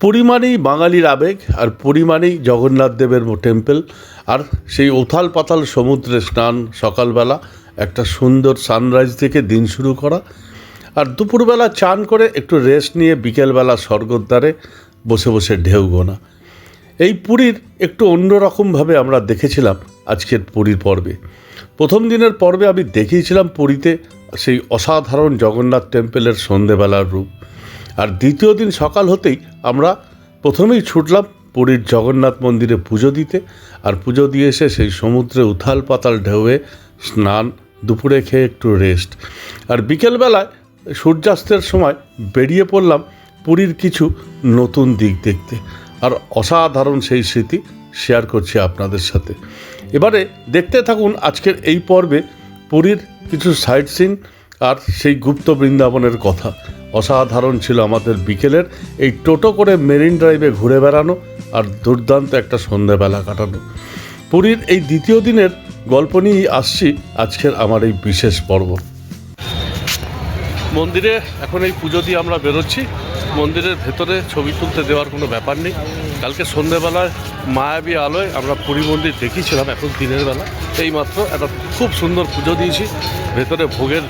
পুরী মানেই বাঙালির আবেগ, আর পুরী মানেই জগন্নাথ দেবের টেম্পল, আর সেই উথাল পাতাল সমুদ্রে স্নান, সকালবেলা একটা সুন্দর সানরাইজ থেকে দিন শুরু করা, আর দুপুরবেলা চান করে একটু রেস্ট নিয়ে বিকেলবেলা স্বর্গদ্বারে বসে বসে ঢেউ গোনা। এই পুরীর একটু অন্যরকমভাবে আমরা দেখেছিলাম আজকের পুরীর পর্বে। প্রথম দিনের পর্বে আমি দেখিয়েছিলাম পুরীতে সেই অসাধারণ জগন্নাথ টেম্পলের সন্ধেবেলার রূপ, আর দ্বিতীয় দিন সকাল হতেই আমরা প্রথমেই ছুটলাম পুরীর জগন্নাথ মন্দিরে পুজো দিতে, আর পুজো দিয়ে এসে সেই সমুদ্রে উথাল পাতাল ঢেউয়ে স্নান, দুপুরে খেয়ে একটু রেস্ট, আর বিকেলবেলায় সূর্যাস্তের সময় বেরিয়ে পড়লাম পুরীর কিছু নতুন দিক দেখতে, আর অসাধারণ সেই স্মৃতি শেয়ার করছি আপনাদের সাথে। এবারে দেখতে থাকুন আজকের এই পর্বে পুরীর কিছু সাইট সিন আর সেই গুপ্ত বৃন্দাবনের কথা। অসাধারণ ছিল আমাদের বিকেলের এই টোটো করে মেরিন ড্রাইভে ঘুরে বেড়ানো আর দুর্দান্ত একটা সন্ধ্যাবেলা কাটানো। পুরীর এই দ্বিতীয় দিনের গল্প নিয়েই আসছি আজকের আমার এই বিশেষ পর্ব। মন্দিরে এখন এই পুজো দিয়ে আমরা বেরোচ্ছি। মন্দিরের ভেতরে ছবি তুলতে দেওয়ার কোনো ব্যাপার নেই। কালকে সন্ধ্যেবেলায় মায়াবী আলোয় আমরা পুরী মন্দির দেখিয়েছিলাম, এখন দিনের বেলা এইমাত্র একটা খুব সুন্দর পুজো দিয়েছি। ভেতরে ভোগের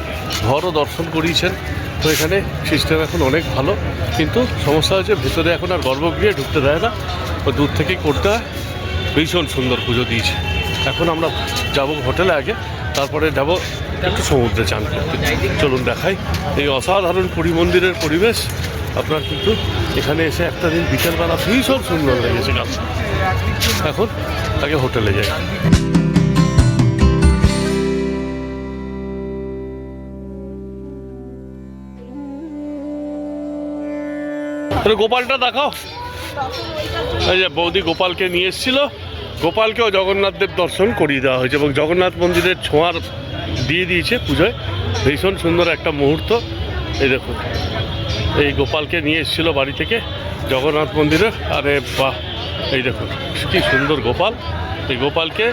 ঘরও দর্শন করিয়েছেন। তো এখানে সিস্টেম এখন অনেক ভালো, কিন্তু সমস্যা হচ্ছে ভেতরে এখন আর গর্ভগৃহে ঢুকতে দেয় না, ও দূর থেকেই করতে হয়। ভীষণ সুন্দর পুজো দিয়েছে। এখন আমরা যাব হোটেলে আগে, তারপরে যাব একটু সমুদ্রে চান করতে। চলুন দেখাই এই অসাধারণ পুরী মন্দিরের পরিবেশ। আপনার কিন্তু এখানে এসে একটা দিন বিকেলবেলা ভীষণ সুন্দর লেগেছে। এখন আগে হোটেলে যাই। গোপালটা দেখাও। এই যে বৌদি গোপালকে নিয়ে এসেছিল, গোপালকেও জগন্নাথ দেব দর্শন করিয়ে দেওয়া হয়েছে এবং জগন্নাথ মন্দিরের ছোঁয়ার দিয়ে দিয়েছে পুজোয়। ভীষণ সুন্দর একটা মুহূর্ত। এই দেখুন, এই গোপালকে নিয়ে এসেছিলো বাড়ি থেকে জগন্নাথ মন্দিরে। আরে বাহ, এই দেখুন কি সুন্দর গোপাল। এই গোপালকে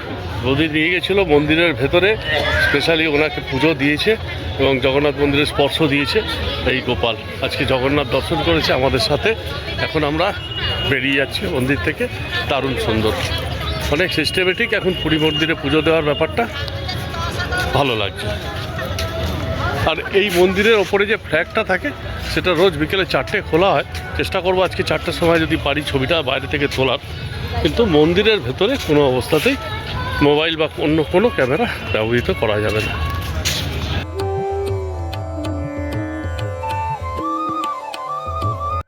বৌদি নিয়ে গেছিলো মন্দিরের ভেতরে, স্পেশালি ওনাকে পুজো দিয়েছে এবং জগন্নাথ মন্দিরে স্পর্শ দিয়েছে। এই গোপাল আজকে জগন্নাথ দর্শন করেছে আমাদের সাথে। এখন আমরা বেরিয়ে যাচ্ছি মন্দির থেকে। দারুণ সুন্দর, অনেক সিস্টেমেটিক এখন পুরী মন্দিরে পুজো দেওয়ার ব্যাপারটা ভালো লাগছে। আর এই মন্দিরের ওপরে যে ফ্ল্যাগটা থাকে সেটা রোজ বিকেলে 4টে খোলা হয়। চেষ্টা করবো আজকে 4টার সময় যদি পারি ছবিটা বাইরে থেকে তোলার, কিন্তু মন্দিরের ভেতরে কোনো অবস্থাতেই মোবাইল বা অন্য কোনো ক্যামেরা ব্যবহৃত করা যাবে না।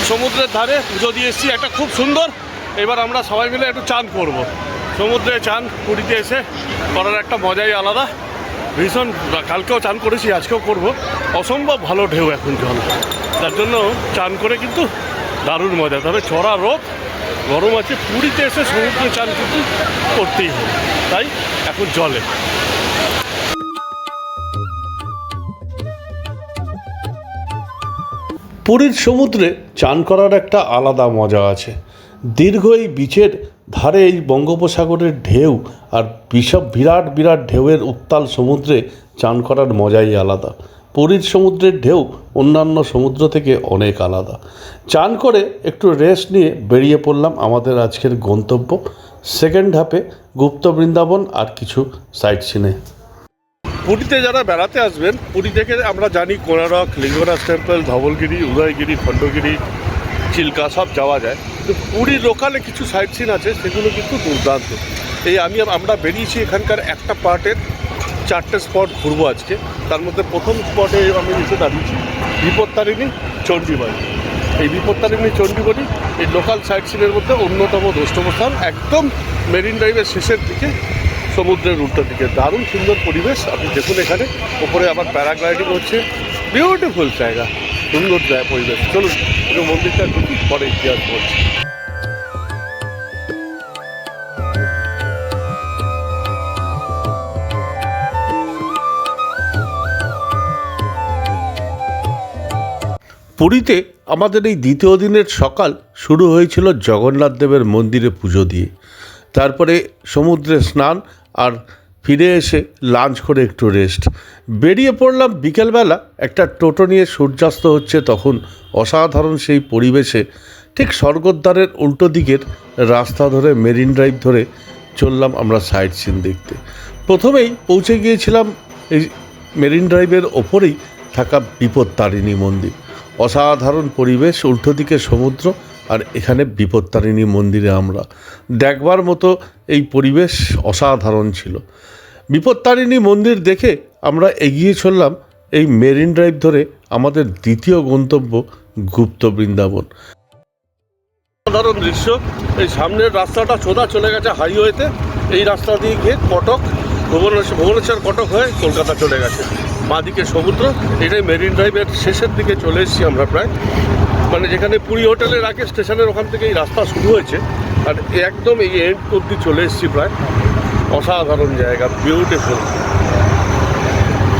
সমুদ্রের ধারে পুজো দিয়ে এসেছি একটা খুব সুন্দর। এবার আমরা সবাই মিলে একটু চান করব। সমুদ্রে চান পুরীতে এসে করার একটা মজাই আলাদা। ভীষণ, কালকেও চান করেছি, আজকেও করব। অসম্ভব ভালো ঢেউ এখন জল, তার জন্য চান করে কিন্তু দারুণ মজা। তবে চড়া রোদ, গরম আছে। পুরীতে এসে সমুদ্রে চান কিন্তু করতেই হবে, তাই এখন জলে। পুরীর সমুদ্রে চান করার একটা আলাদা মজা আছে। দীর্ঘ এই বিচের ধারে এই বঙ্গোপসাগরের ঢেউ আর বিরাট বিরাট ঢেউয়ের উত্তাল সমুদ্রে চান করার মজাই আলাদা। পুরীর সমুদ্রের ঢেউ অন্যান্য সমুদ্র থেকে অনেক আলাদা। চান করে একটু রেস্ট নিয়ে বেরিয়ে পড়লাম আমাদের আজকের গন্তব্য সেকেন্ড হাফে গুপ্ত বৃন্দাবন আর কিছু সাইট সিনে। পুরীতে যারা বেড়াতে আসবেন, পুরী থেকে আমরা জানি কোনারক, লিঙ্গরাজ টেম্পল, ধবলগিরি, উদয়গিরি, খণ্ডগিরি, চিল্কা সব যাওয়া যায়, কিন্তু পুরীর লোকালে কিছু সাইট সিন আছে সেগুলো কিন্তু দুর্দান্ত। এই আমরা বেরিয়েছি এখানকার একটা পার্টের 4টে স্পট ঘুরবো আজকে। তার মধ্যে প্রথম স্পটে আমি এসে দাঁড়িয়েছি বিপত্তারিণী চণ্ডীবাড়ি। এই বিপত্তারিণী চণ্ডীবাড়ি এই লোকাল সাইট সিনের মধ্যে অন্যতম দ্রষ্টব্য স্থান। একদম মেরিন ড্রাইভের শেষের দিকে, সমুদ্রের উল্টো দিকে দারুণ সুন্দর পরিবেশ। আপনি দেখুন এখানে ওপরে আবার প্যারাগ্লাইডিং হচ্ছে। বিউটিফুল জায়গা, সুন্দর পরিবেশ। চলুন একটু মন্দিরটা ঢুকি, পরে ইতিহাস বলছি। পুরীতে আমাদের এই দ্বিতীয় দিনের সকাল শুরু হয়েছিল জগন্নাথ দেবের মন্দিরে পুজো দিয়ে। তারপরে সমুদ্রে স্নান আর ফিরে এসে লাঞ্চ করে একটু রেস্ট, বেরিয়ে পড়লাম বিকেলবেলা। একটা টোটো নিয়ে সূর্যাস্ত হচ্ছে তখন, অসাধারণ সেই পরিবেশে ঠিক স্বর্গদ্বারের উল্টো দিকের রাস্তা ধরে মেরিন ড্রাইভ ধরে চললাম আমরা সাইট সিন দেখতে। প্রথমেই পৌঁছে গিয়েছিলাম এই মেরিন ড্রাইভের ওপরেই থাকা বিপত্তারিণী মন্দির। অসাধারণ পরিবেশ, উল্টো দিকে সমুদ্র, আর এখানে বিপত্তারিণী মন্দিরে আমরা দেখবার মতো এই পরিবেশ অসাধারণ ছিল। বিপত্তারিণী মন্দির দেখে আমরা এগিয়ে চললাম এই মেরিন ড্রাইভ ধরে আমাদের দ্বিতীয় গন্তব্য গুপ্ত বৃন্দাবন। সাধারণ দৃশ্য, এই সামনের রাস্তাটা সোজা চলে গেছে হাইওয়েতে, এই রাস্তা দিয়ে গিয়ে কটক, ভুবনেশ্বর কটক হয়ে কলকাতা চলে গেছে। বাঁদিকে সমুদ্র, এটাই মেরিন ড্রাইভের শেষের দিকে চলে এসেছি আমরা প্রায়, মানে যেখানে পুরী হোটেলের আগে স্টেশনের ওখান থেকে এই রাস্তা শুরু হয়েছে, আর একদম এই এন্ড অব্দি চলে এসেছি প্রায়। অসাধারণ জায়গা, বিউটিফুল,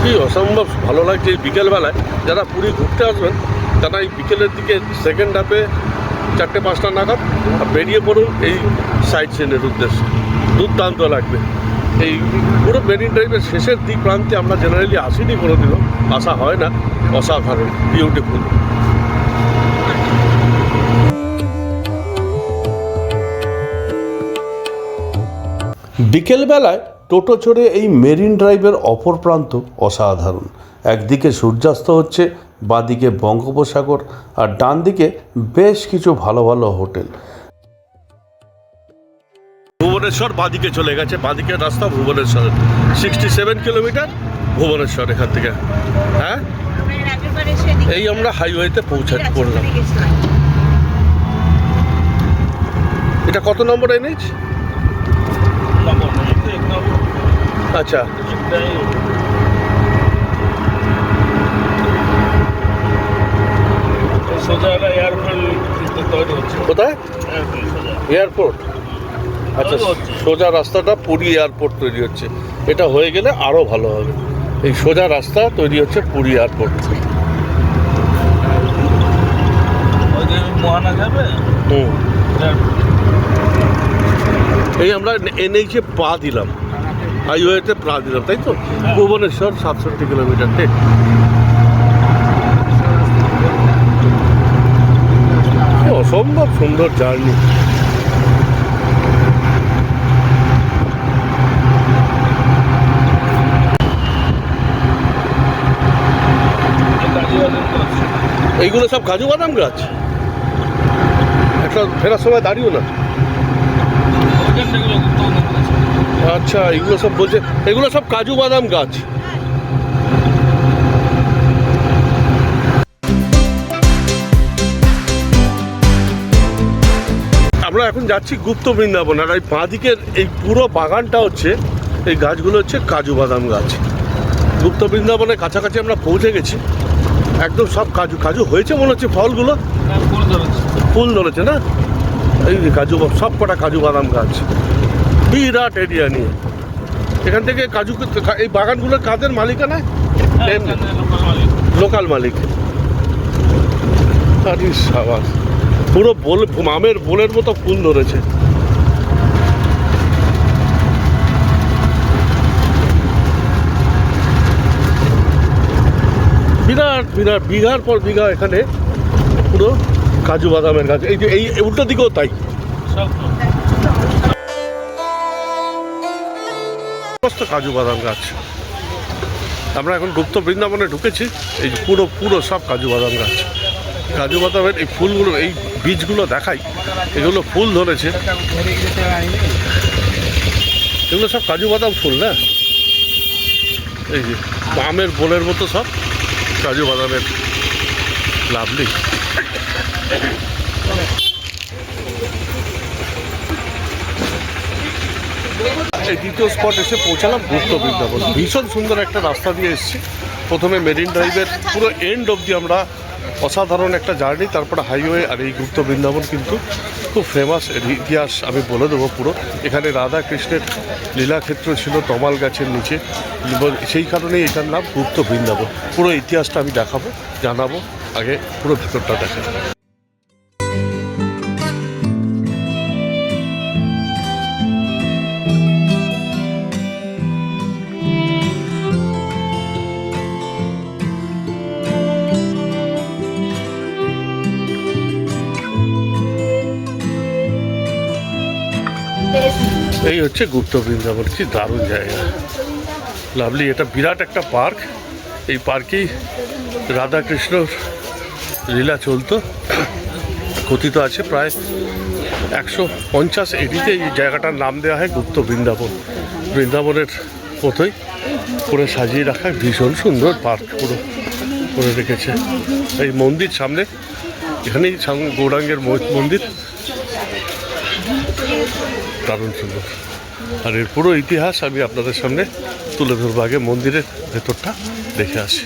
কি অসম্ভব ভালো লাগছে এই বিকেলবেলায়। যারা পুরী ঘুরতে আসবেন তারা এই বিকেলের দিকে সেকেন্ড হাফে 4-5টা নাগাদ বেরিয়ে পড়ুন এই সাইট সিনের উদ্দেশ্যে, দুর্দান্ত লাগবে। এই পুরো মেরিন ড্রাইভের শেষের দিক প্রান্তে আমরা জেনারেলি আসিনি, কোনোদিনও আসা হয় না। অসাধারণ, বিউটিফুল। বিকেলবেলায় টোটো চড়ে এই মেরিন ড্রাইভের অপর প্রান্ত অসাধারণ। একদিকে সূর্যাস্ত হচ্ছে, বাঁদিকে বঙ্গোপসাগর, আর ডান দিকে বেশ কিছু ভালো ভালো হোটেল। ভুবনেশ্বর বাঁদিকে চলে গেছে, বাঁদিকের রাস্তা ভুবনেশ্বর, 67 কিলোমিটার ভুবনেশ্বর এখান থেকে। হ্যাঁ, এই আমরা হাইওয়েতে পড়লাম। এটা কত নম্বর এনএইচ? আচ্ছা, কোথায়? এয়ারপোর্ট। আচ্ছা, সোজা রাস্তাটা পুরী এয়ারপোর্ট তৈরি হচ্ছে। এটা হয়ে গেলে আরও ভালো হবে। এই সোজা রাস্তা তৈরি হচ্ছে পুরী এয়ারপোর্ট। এই আমরা এনএইচে পা দিলাম, হাইওয়েতে পা দিলাম, তাই তো? ভুবনেশ্বর 67 কিলোমিটার। ঠিক, অসম্ভব সুন্দর জার্নি। এইগুলো সব কাজু বাদাম গাছ। একটা ফেরার সময় দাঁড়িও না। আচ্ছা, এগুলো সব বলছে, এগুলো সব কাজু বাদাম গাছ। আমরা এখন যাচ্ছি গুপ্ত বৃন্দাবন, আর এই বাঁদিকের এই পুরো বাগানটা হচ্ছে, এই গাছগুলো হচ্ছে কাজু বাদাম গাছ। গুপ্ত বৃন্দাবনের কাছাকাছি আমরা পৌঁছে গেছি, একদম সব কাজু কাজু হয়েছে মনে হচ্ছে। ফলগুলো ফুল ধরেছে না, এই কাজু, সব কটা কাজু বাদাম গাছ, বিরাট এরিয়া নিয়ে। এখান থেকে কাজু, এই বাগানগুলোর কাদের মালিকানায়? লোকাল মালিক। আরে সাবাস, পুরো আমের বোলের মতো ফুল ধরেছে। বিরাট বিরাট, বিঘার পর বিঘা এখানে পুরো কাজু বাদামের গাছ। এই যে এই উল্টো দিকেও তাই, সমস্ত কাজু বাদাম গাছ। আমরা এখন গুপ্ত বৃন্দাবনে ঢুকেছি, এই পুরো পুরো সব কাজু বাদাম গাছ। কাজু বাদামের এই ফুলগুলো, এই বীজগুলো দেখাই, এগুলো ফুল ধরেছে। এগুলো সব কাজু বাদাম ফুল না, এই যে আমের বোলের মতো সব কাজু বাদামের। লাভলি। এই দ্বিতীয় স্পট এসে পৌঁছালাম গুপ্ত বৃন্দাবন। ভীষণ সুন্দর একটা রাস্তা দিয়ে এসেছি। প্রথমে মেরিন ড্রাইভের পুরো এন্ড অবধি আমরা, অসাধারণ একটা জার্নি, তারপরে হাইওয়ে। আর এই গুপ্ত বৃন্দাবন কিন্তু খুব ফেমাস, ইতিহাস আমি বলে দেবো পুরো। এখানে রাধা কৃষ্ণের লীলাক্ষেত্র ছিল তমাল গাছের নিচে, সেই কারণেই এটার নাম গুপ্ত বৃন্দাবন। পুরো ইতিহাসটা আমি দেখাবো, জানাবো, আগে পুরো ভেতরটা দেখা। এই হচ্ছে গুপ্ত বৃন্দাবন, কি দারুণ জায়গা, লাভলি। এটা বিরাট একটা পার্ক। এই পার্কেই রাধাকৃষ্ণর লীলা চলতো। কথিত আছে প্রায় 150 এডিতে এই জায়গাটার নাম দেওয়া হয় গুপ্ত বৃন্দাবন। বৃন্দাবনের মতোই পুরো সাজিয়ে রাখা, ভীষণ সুন্দর পার্ক পুরো করে রেখেছে। এই মন্দির সামনে, এখানেই গৌরাঙ্গের মন্দির, দারুণ সুন্দর। আর এর পুরো ইতিহাস আমি আপনাদের সামনে তুলে ধরবো। আগে মন্দিরের ভেতরটা দেখে আসি।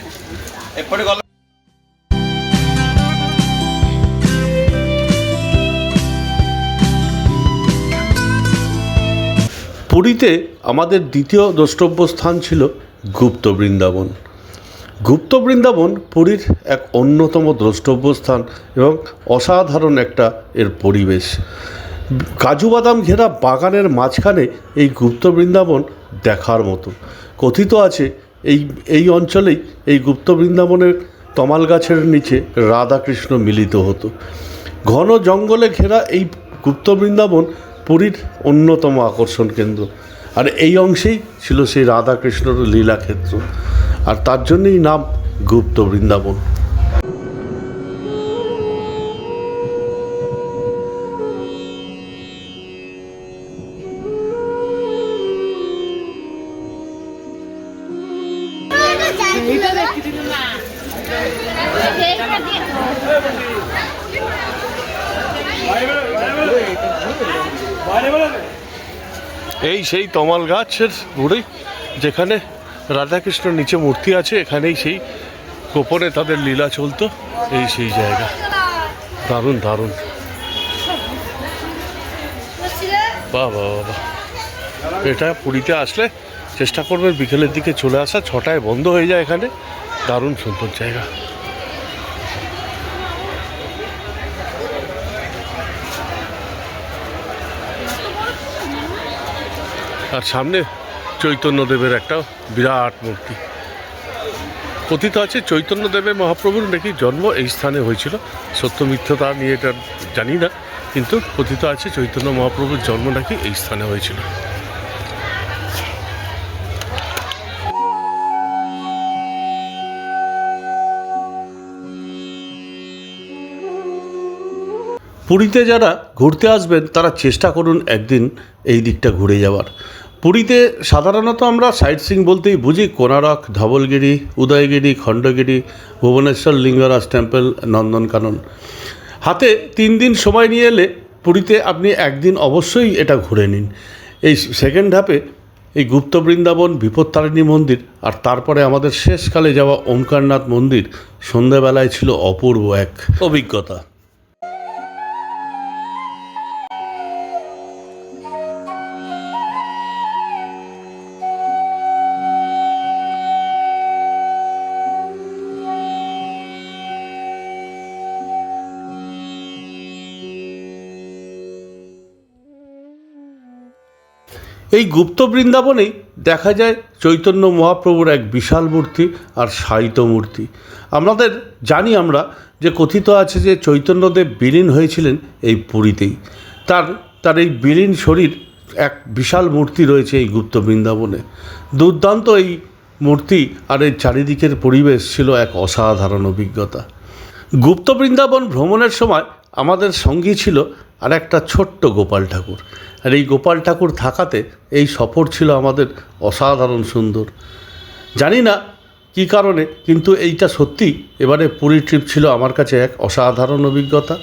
পুরীতে আমাদের দ্বিতীয় দ্রষ্টব্য স্থান ছিল গুপ্ত বৃন্দাবন। গুপ্ত বৃন্দাবন পুরীর এক অন্যতম দ্রষ্টব্য স্থান এবং অসাধারণ একটা এর পরিবেশ। কাজু বাদাম ঘেরা বাগানের মাঝখানে এই গুপ্ত বৃন্দাবন দেখার মতো। কথিত আছে এই অঞ্চলেই এই গুপ্ত বৃন্দাবনের তমাল গাছের নিচে রাধাকৃষ্ণ মিলিত হতো। ঘন জঙ্গলে ঘেরা এই গুপ্ত বৃন্দাবন পুরীর অন্যতম আকর্ষণ কেন্দ্র। আর এই অংশেই ছিল সেই রাধাকৃষ্ণর লীলাক্ষেত্র, আর তার জন্যই নাম গুপ্ত বৃন্দাবন। এই সেই তমাল গাছের গুড়ি যেখানে রাধাকৃষ্ণর নিচে মূর্তি আছে, এখানেই সেই গোপনে তাদের লীলা চলতো। এই সেই জায়গা, দারুণ দারুণ। বাহ বাহ বাহ। এটা পুরীতে আসলে চেষ্টা করবেন বিকেলের দিকে চলে আসা, 6টায় বন্ধ হয়ে যায় এখানে। দারুণ সুন্দর জায়গা। আর সামনে চৈতন্যদেবের একটা বিরাট মূর্তি। কথিত আছে চৈতন্যদেবের মহাপ্রভুর নাকি জন্ম এই স্থানে হয়েছিল। সত্য মিথ্যতা নিয়ে এটা জানি না, কিন্তু কথিত আছে চৈতন্য মহাপ্রভুর জন্ম নাকি এই স্থানে হয়েছিল। পুরীতে যারা ঘুরতে আসবেন তারা চেষ্টা করুন একদিন এই দিকটা ঘুরে যাওয়ার। পুরীতে সাধারণত আমরা সাইট সিইং বলতেই বুঝি কোনারক, ধবলগিরি, উদয়গিরি, খণ্ডগিরি, ভুবনেশ্বর লিঙ্গরাজ টেম্পল, নন্দনকানন। হাতে 3 দিন সময় নিয়ে এলে পুরীতে আপনি একদিন অবশ্যই এটা ঘুরে নিন। এই সেকেন্ড ধাপে এই গুপ্ত বৃন্দাবন, বিপত্তারিণী মন্দির, আর তারপরে আমাদের শেষকালে যাওয়া ওমকারনাথ মন্দির সন্ধ্যাবেলায় ছিল অপূর্ব এক অভিজ্ঞতা। এই গুপ্ত বৃন্দাবনেই দেখা যায় চৈতন্য মহাপ্রভুর এক বিশাল মূর্তি আর শায়িত মূর্তি। আমাদের জানি আমরা যে কথিত আছে যে চৈতন্যদেব বিলীন হয়েছিলেন এই পুরীতেই। তার এই বিলীন শরীর এক বিশাল মূর্তি রয়েছে এই গুপ্ত বৃন্দাবনে। দুর্দান্ত এই মূর্তি আর এই চারিদিকের পরিবেশ ছিল এক অসাধারণ অভিজ্ঞতা। গুপ্ত বৃন্দাবন ভ্রমণের সময় আমাদের সঙ্গী ছিল আর একটা ছোট্ট গোপাল ঠাকুর। আর এই গোপাল ঠাকুর থাকাতে এই সফর ছিল আমাদের অসাধারণ সুন্দর। জানি না কী কারণে, কিন্তু এইটা সত্যি এবারে পুরী ট্রিপ ছিল আমার কাছে এক অসাধারণ অভিজ্ঞতা।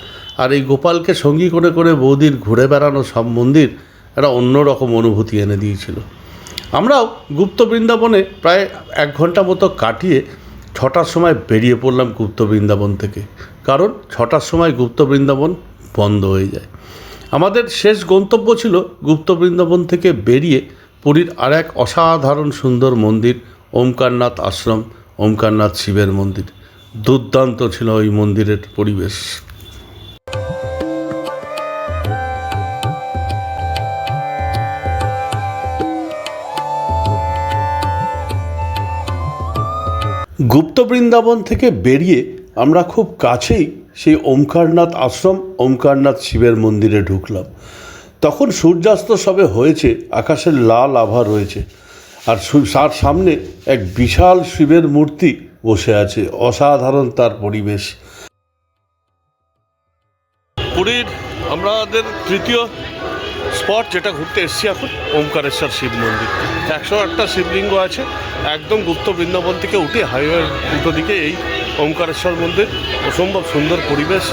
আর এই গোপালকে সঙ্গী করে করে বৌদির ঘুরে বেড়ানো সব মন্দির একটা অন্যরকম অনুভূতি এনে দিয়েছিল। আমরাও গুপ্ত বৃন্দাবনে প্রায় 1 ঘন্টা মতো কাটিয়ে 6টার সময় বেরিয়ে পড়লাম গুপ্ত বৃন্দাবন থেকে, কারণ 6টার সময় গুপ্ত বৃন্দাবন বন্ধ হয়ে যায়। আমাদের শেষ গন্তব্য ছিল গুপ্ত বৃন্দাবন থেকে বেরিয়ে পুরীর আর এক অসাধারণ সুন্দর মন্দির, ওমকারনাথ আশ্রম, ওমকারনাথ শিবের মন্দির। দুর্দান্ত ছিল ওই মন্দিরের পরিবেশ। গুপ্ত বৃন্দাবন থেকে বেরিয়ে আমরা খুব কাছেই সেই ওমকারনাথ আশ্রম, ওমকারনাথ শিবের মন্দিরে ঢুকলাম। তখন সূর্যাস্ত সবে হয়েছে, আকাশের লাল আভা রয়েছে, আর তার সামনে এক বিশাল শিবের মূর্তি বসে আছে। অসাধারণ তার পরিবেশ। পুরীর আমাদের তৃতীয় স্পট যেটা ঘুরতে এসেছি এখন, ওমকারেশ্বর শিব মন্দির। 108টা শিবলিঙ্গ আছে। একদম গুপ্ত বৃন্দাবন থেকে উঠে হাইওয়ের উল্টো দিকে এই ওমকারেশ্বর মন্দির। অসম্ভব সুন্দর পরিবেশ,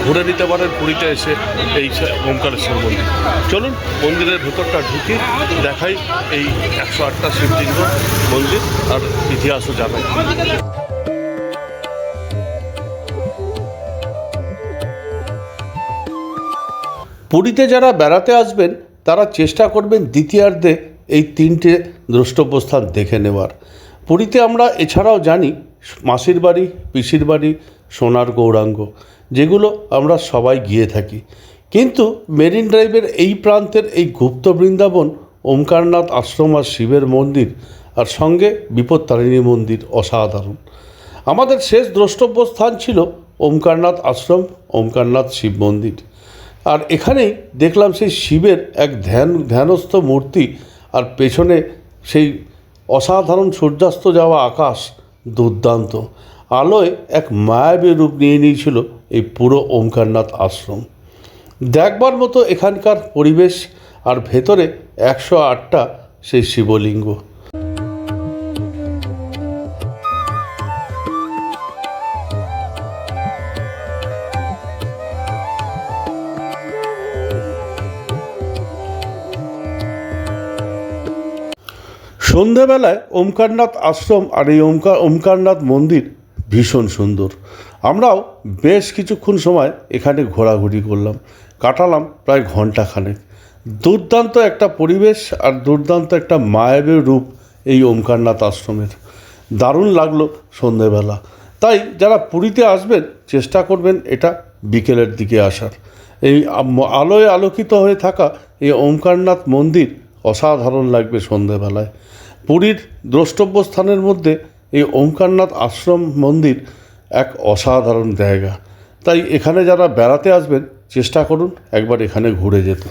ঘুরে নিতে পারেন পুরীতে এসে এই ওমকারেশ্বর মন্দির। চলুন মন্দিরের ভেতরটা ঢুকি, দেখাই এই 108টা শিবলিঙ্গ মন্দির আর ইতিহাসও জানাই। পুরীতে যারা বেড়াতে আসবেন তারা চেষ্টা করবেন দ্বিতীয়ার্ধে এই 3টে দ্রষ্টব্যস্থান দেখে নেওয়ার। পুরীতে আমরা এছাড়াও জানি মাসির বাড়ি, পিসির বাড়ি, সোনার গৌরাঙ্গ, যেগুলো আমরা সবাই গিয়ে থাকি। কিন্তু মেরিন ড্রাইভের এই প্রান্তের এই গুপ্ত বৃন্দাবন, ওমকারনাথ আশ্রম আর শিবের মন্দির, আর সঙ্গে বিপত্তারিণী মন্দির অসাধারণ। আমাদের শেষ দ্রষ্টব্য স্থান ছিল ওমকারনাথ আশ্রম, ওমকারনাথ শিব মন্দির। আর এখানেই দেখলাম সেই শিবের এক ধ্যানস্থ মূর্তি, আর পেছনে সেই অসাধারণ সূর্যাস্ত যাওয়া আকাশ, দুর্দান্ত আলোয় এক মায়াবী রূপ নিয়ে নিয়েছিল এই পুরো ওমকারনাথ আশ্রম। দেখবার মতো এখানকার পরিবেশ, আর ভেতরে 108টা সেই শিবলিঙ্গ। সন্ধেবেলায় ওমকারনাথ আশ্রম আর এই ওমকারনাথ মন্দির ভীষণ সুন্দর। আমরাও বেশ কিছুক্ষণ সময় এখানে ঘোরাঘুরি করলাম, কাটালাম প্রায় ঘণ্টাখানেক। দুর্দান্ত একটা পরিবেশ আর দুর্দান্ত একটা মায়াবী রূপ এই ওমকারনাথ আশ্রমের। দারুণ লাগলো সন্ধেবেলা। তাই যারা পুরীতে আসবেন চেষ্টা করবেন এটা বিকেলের দিকে আসার। এই আলোয় আলোকিত হয়ে থাকা এই ওমকারনাথ মন্দির অসাধারণ লাগবে সন্ধেবেলায়। পুরীর দ্রষ্টব্য স্থানের মধ্যে এই ওমকারনাথ আশ্রম মন্দির এক অসাধারণ জায়গা। তাই এখানে যারা বেড়াতে আসবেন চেষ্টা করুন একবার এখানে ঘুরে যেতে।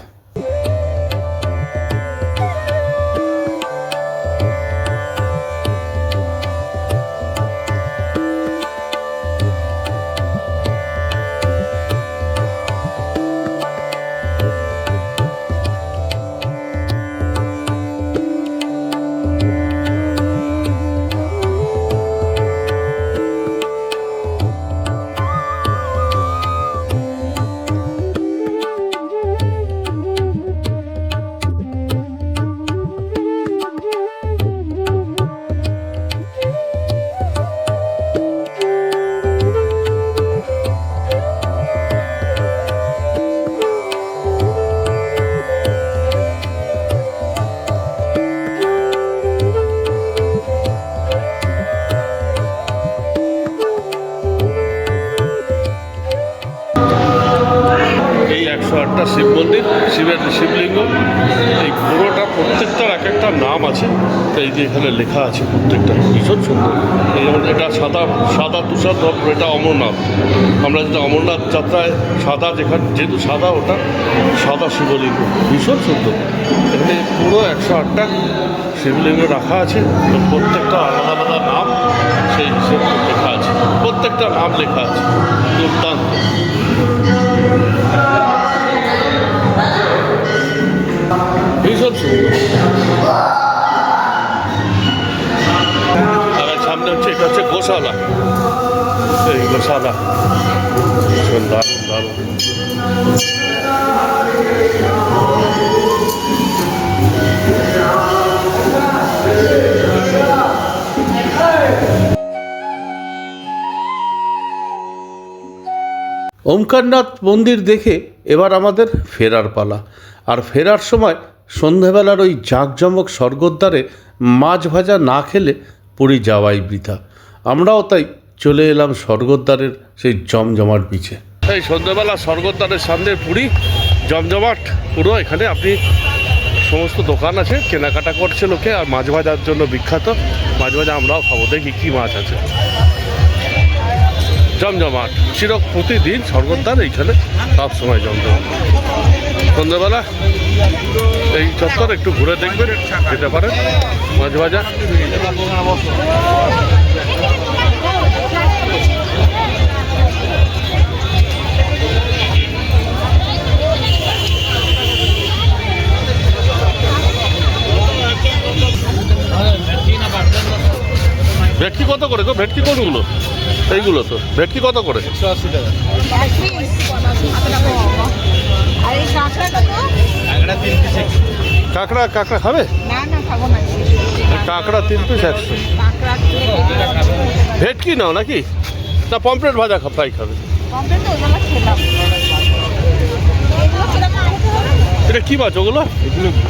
এই 108টা শিব মন্দির, শিবলিঙ্গ, এই পুরোটা প্রত্যেকটার এক একটা নাম আছে। তো এই যে এখানে লেখা আছে প্রত্যেকটা, ভীষণ সুন্দর। এই যেমন এটা সাদা তুষার ধর্ম, এটা অমরনাথ। আমরা যেটা অমরনাথ যাত্রায় সাদা, যেহেতু সাদা, ওটা সাদা শিবলিঙ্গ, ভীষণ সুন্দর। এখানে পুরো 108টা শিবলিঙ্গ রাখা আছে, প্রত্যেকটা আলাদা আলাদা নাম সেই হিসেবে লেখা আছে, প্রত্যেকটা নাম লেখা আছে। দুর্দান্ত। ভীষণ সুন্দর। আর সামনে হচ্ছে, এটা হচ্ছে গোশালা। এই গোশালা ভীষণ দারুণ দারুণ। ওমকারনাথ মন্দির দেখে এবার আমাদের ফেরার পালা। আর ফেরার সময় সন্ধেবেলার ওই জাঁকজমক স্বর্গদ্বারে মাছ ভাজা না খেলে পুরী যাওয়াই বৃথা। আমরাও তাই চলে এলাম স্বর্গদ্বারের সেই জমজমাট বিচে। এই সন্ধেবেলা স্বর্গদ্বারের সামনে পুরী জমজমাট পুরো। এখানে আপনি সমস্ত দোকান আছে, কেনাকাটা করছে লোকে, আর মাছ ভাজার জন্য বিখ্যাত। মাছ ভাজা আমরাও খাবো, দেখি কী মাছ আছে। জমজমাট প্রতিদিন স্বর্গদ্বার এইখানে সব সময় জমজমাট। সন্ধ্যাবেলা এই চত্বর একটু ঘুরে দেখবেন, যেতে পারেন মাছ ভাজা। ভেটকি কত করে গো? ভেটকি কোনগুলো? এইগুলো তো ভেটকি কত করে? 180 টাকা। কাঁকড়া কাঁকড়া খাবে? কাঁকড়া 3 পিস 100। ভেটকি নাও নাকি? না পমফ্রেট ভাজা ফ্রাই খাবে? এটা কি মাছ ওগুলো?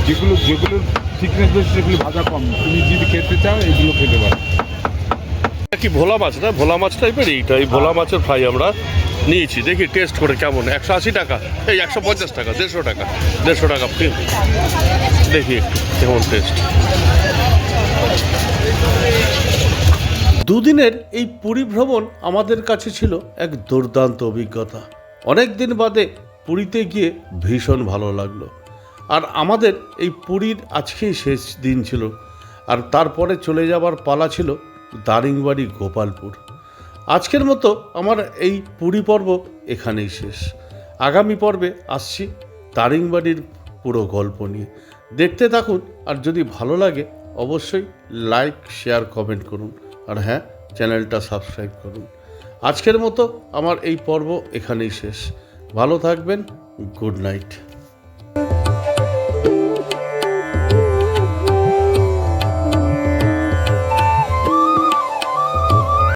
এগুলো যেগুলো থিকনেস বেশি সেগুলো ভাজা কম। তুমি যদি খেতে চাও এগুলো খেতে পারো। কি ভোলা মাছ না? ভোলা মাছ টাইপের এইটা, এই ভোলা মাছের ফ্রাই আমরা নিয়েছি। দেখি টেস্ট করে কেমন। 180 টাকা, এই 150 টাকা, 150 টাকা, 150 টাকা। দেখি একটু কেমন টেস্ট। দুদিনের এই পুরী ভ্রমণ আমাদের কাছে ছিল এক দুর্দান্ত অভিজ্ঞতা। অনেক দিন বাদে পুরীতে গিয়ে ভীষণ ভালো লাগলো। আর আমাদের এই পুরীর আজকেই শেষ দিন ছিল, আর তারপরে চলে যাবার পালা ছিল দারিংবাড়ি গোপালপুর। আজকের মতো আমার এই পুরী পর্ব এখানেই শেষ। আগামী পর্বে আসছি দারিংবাড়ির পুরো গল্প নিয়ে। দেখতে থাকুন, আর যদি ভালো লাগে অবশ্যই লাইক, শেয়ার, কমেন্ট করুন। আর হ্যাঁ, চ্যানেলটা সাবস্ক্রাইব করুন। আজকের মতো আমার এই পর্ব এখানেই শেষ। ভালো থাকবেন। Good night.